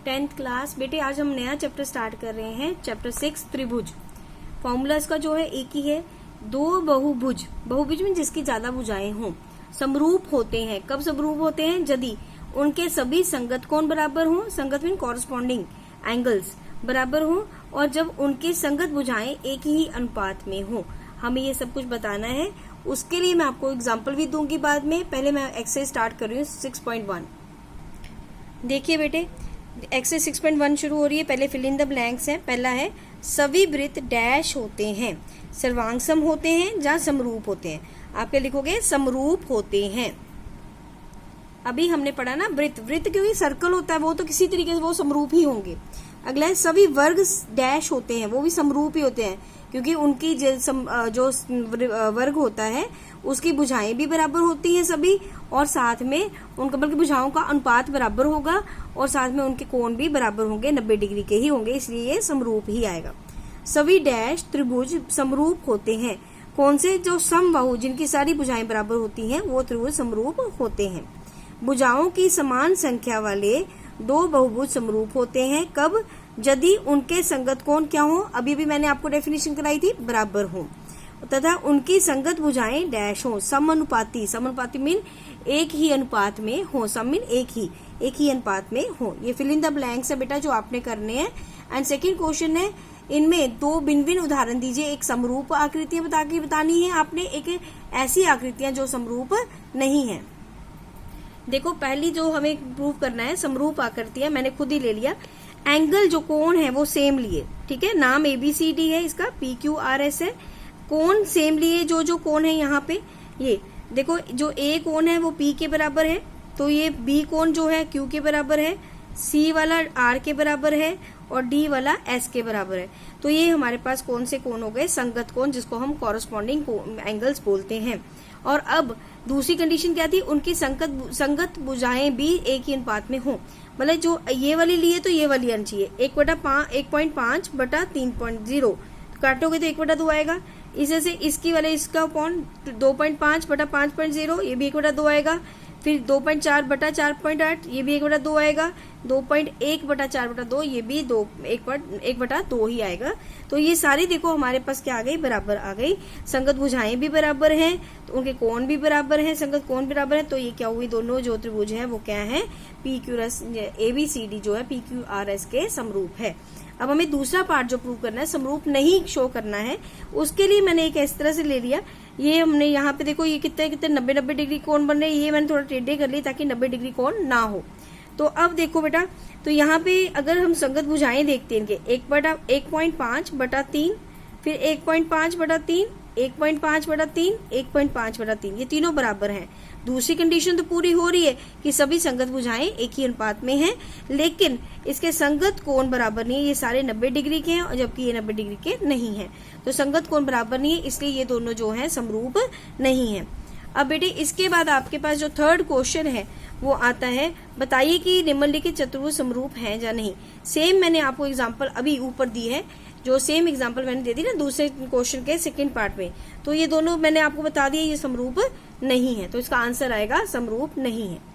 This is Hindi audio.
10th क्लास बेटे, आज हम नया चैप्टर स्टार्ट कर रहे हैं, चैप्टर 6 त्रिभुज। फॉर्मूला इसका जो है एक ही है, दो बहुभुज, बहुभुज में जिसकी ज्यादा भुजाएं हों, समरूप होते हैं। कब समरूप होते हैं? यदि उनके सभी संगत कोण बराबर हों, संगत मीन कॉरस्पॉन्डिंग एंगल्स बराबर हों, और जब उनके संगत भुजाएं एक ही अनुपात में हों। हमें ये सब कुछ बताना है, उसके लिए मैं आपको एग्जाम्पल भी दूंगी बाद में। पहले मैं एक्सरसाइज स्टार्ट कर रही हूँ 6.1। देखिए बेटे, एक्सरसाइज 6.1 शुरू हो रही है। पहले फिल इन द ब्लैंक्स है। पहला है सभी वृत्त डैश होते हैं, सर्वांगसम होते हैं, जहाँ समरूप होते हैं। आप क्या लिखोगे? समरूप होते हैं। अभी हमने पढ़ा ना वृत्त, वृत्त क्योंकि सर्कल होता है वो तो किसी तरीके से वो समरूप ही होंगे। अगला है सभी वर्ग डैश होते हैं, वो भी समरूप ही होते हैं क्योंकि उनकी जो वर्ग होता है उसकी भुजाएं भी बराबर होती हैं सभी, और साथ में उनका बल्कि भुजाओं का अनुपात बराबर होगा, और साथ में उनके कोण भी बराबर होंगे, 90 डिग्री के ही होंगे, इसलिए ये समरूप ही आएगा। सभी डैश त्रिभुज समरूप होते हैं। कौन से? जो समबाहु, जिनकी सारी भुजाएं बराबर होती हैं, वो त्रिभुज समरूप होते हैं। भुजाओं की समान संख्या वाले दो बहुभुज समरूप होते हैं। कब? यदि उनके संगत कोण क्या हो? अभी भी मैंने आपको डेफिनेशन कराई थी, बराबर हो, तथा उनकी संगत भुजाएं डैश हो, समानुपाती। समानुपाती मीन एक ही अनुपात में हो, सम मीन एक ही अनुपात में हो। ये फिल इन द ब्लैंक्स है बेटा जो आपने करने हैं। एंड सेकंड क्वेश्चन है, इनमें दो भिन्न भिन्न उदाहरण दीजिए। एक समरूप आकृतियां बतानी है आपने, एक ऐसी आकृतियां जो समरूप नहीं है। देखो, पहली जो हमें प्रूव करना है समरूप आकृतियां, मैंने खुद ही ले लिया। एंगल जो कोण है वो सेम लिए, ठीक है। नाम ABCD है इसका, PQRS है। कोण सेम लिए, जो कोण है यहाँ पे, ये देखो, जो A कोण है वो P के बराबर है, तो ये B कोण जो है Q के बराबर है, C वाला R के बराबर है, और D वाला S के बराबर है। तो ये हमारे पास कौन से कोण हो गए? संगत कोण, जिसको हम कॉरस्पॉन्डिंग एंगल्स बोलते हैं। और अब दूसरी कंडीशन क्या थी? उनकी संगत भुजाएं भी एक ही अनुपात में हो। मतलब जो ये वाली लिए तो ये वाली आनी चाहिए। 1.5 बटा 3.0 काटोगे तो 1/2 आएगा। इसे से इसकी वाले इसका पॉइंट 2.5 बटा 5.0, ये भी 1/2 आएगा। फिर 2.4 बटा 4.8, ये भी 1/2 आएगा। 2.1 बटा 4/2, ये भी 1/2 ही आएगा। तो ये सारी देखो हमारे पास क्या आ गई? बराबर आ गई। संगत भुजाएं भी बराबर हैं, तो उनके कोण भी बराबर हैं, संगत कोण बराबर है। तो ये क्या हुई? दोनों जो त्रिभुज है वो क्या है? PQRS ABCD जो है PQRS के समरूप है। अब हमें दूसरा पार्ट जो प्रूव करना है, समरूप नहीं शो करना है, उसके लिए मैंने एक इस तरह से ले लिया। ये हमने यहाँ पे देखो, ये कितने 90 डिग्री कोण बन रहे हैं। ये मैंने थोड़ा टेढ़े कर लिया ताकि 90 डिग्री कोण ना हो। तो अब देखो बेटा, तो यहाँ पे अगर हम संगत भुजाएं देखते हैं इनके 1.5 बटा 3, फिर 1.5 बटा 3, 1.5 बटा 3, 1.5 बटा 3, ये तीनों बराबर हैं। दूसरी कंडीशन तो पूरी हो रही है कि सभी संगत भुजाएं एक ही अनुपात में हैं, लेकिन इसके संगत कोण बराबर नहीं है। ये सारे 90 डिग्री के हैं, और जबकि ये 90 डिग्री के नहीं है, तो संगत कोण बराबर नहीं है, इसलिए ये दोनों जो है समरूप नहीं है। अब बेटे, इसके बाद आपके पास जो थर्ड क्वेश्चन है वो आता है, बताइए कि निम्नलिखित चतुर्भुज समरूप हैं या नहीं। सेम मैंने आपको एग्जांपल अभी ऊपर दी है, जो सेम एग्जांपल मैंने दे दी ना दूसरे क्वेश्चन के सेकंड पार्ट में। तो ये दोनों मैंने आपको बता दिया ये समरूप नहीं है, तो इसका आंसर आएगा समरूप नहीं है।